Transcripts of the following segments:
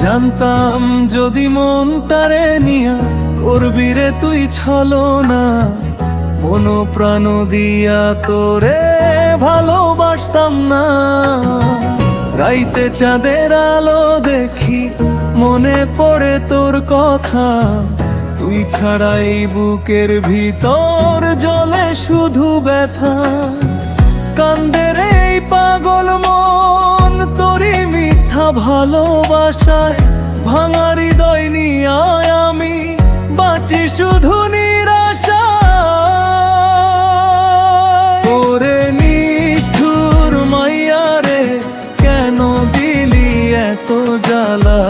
জানতাম যদি মনটারে নিয়া করবি রে তুই ছলনা, মন প্রাণ দিয়া তোরে ভালোবাসতাম না। রাইতে চাঁদের আলো দেখি মনে পড়ে তোর কথা, তুই ছাড়াই বুকের ভিতর জ্বলে শুধু ব্যথা। কান্দে রে এই পাগল মন তোরই মিথ্যা ভালোবাসায়, ভাঙা হৃদয় নিয়ে আমি বাঁচি শুধু নিরাশায়। ওরে নিষ্ঠুর মাইয়া রে, কেন দিলি এত জ্বালা?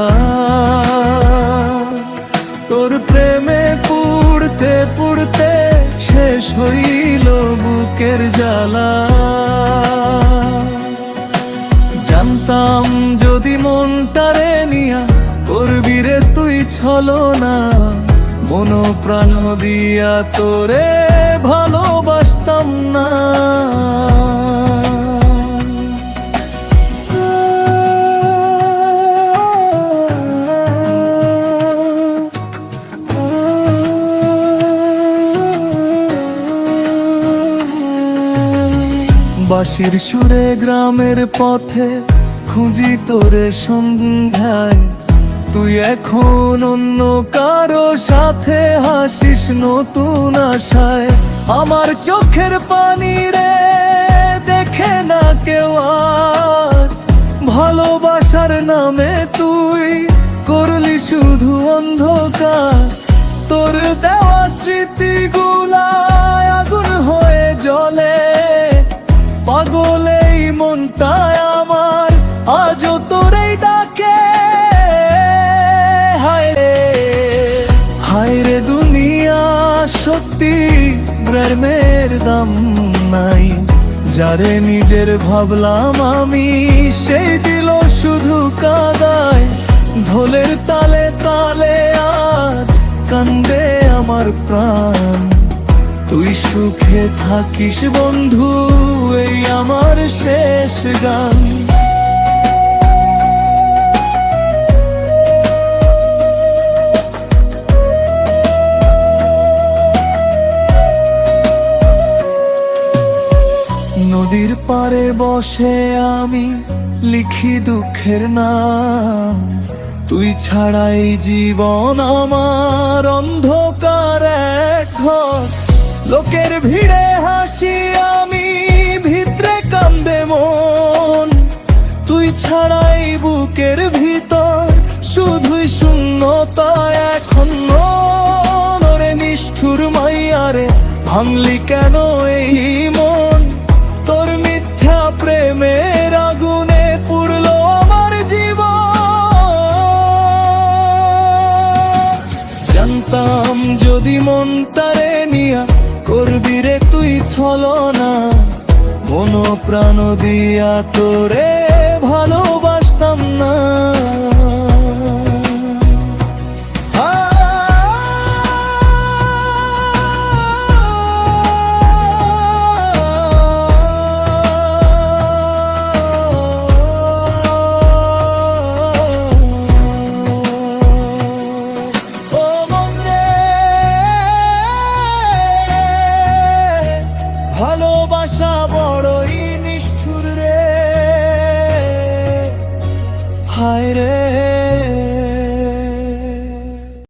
তোর প্রেমে পুড়তে পুড়তে শেষ হইল বুকের জ্বালা। জানতাম যদি মনটারে নিয়া করবি রে তুই ছলনা, মন প্রাণ দিয়া তোরে ভালোবাসতাম না। বাঁশির সুরে গ্রামের পথে খুঁজি তোরে সন্ধ্যায়, তুই এখন অন্য কারো সাথে হাসিস নতুন আশায়। আমার চোখের পানি রে দেখে না কেউ আর, ভালোবাসার নামে তুই করলি শুধু অন্ধকার। তোর দেওয়া স্মৃতিগুলা আগুন হয়ে জ্বলে, পাগল এই মনটায় আমার আজও তোরেই ডাকে। হায় রে দুনিয়া, সত্যি প্রেমের দাম নাই। যারে নিজের ভাবলাম আমি, সেই দিল শুধু কাদায়। ঢোলের তালে তালে আজ কান্দে আমার প্রাণ, তুই সুখে থাকিস বন্ধু, এই আমার শেষ গান। নদীর পাড়ে বসে আমি লিখি দুঃখের নাম, তুই ছাড়াই জীবন আমার অন্ধকার এক ঘর। লোকের ভিড়ে হাসি আমি, ভিতরে কান্দে মন, তুই ছাড়াই বুকের ভিতর শুধুই শূন্যতা এখন। ওরে নিষ্ঠুর মাইয়া রে, ভাঙলি কেন এই মন? তোর মিথ্যা প্রেমের আগুনে পুড়লো আমার জীবন। জানতাম যদি মনটারে নিয়া করবি রে তুই ছলনা, মন প্রাণ দিয়া তোরে ভালোবাসতাম না। ভালোবাসা বড়ই নিষ্ঠুর রে, হায় রে।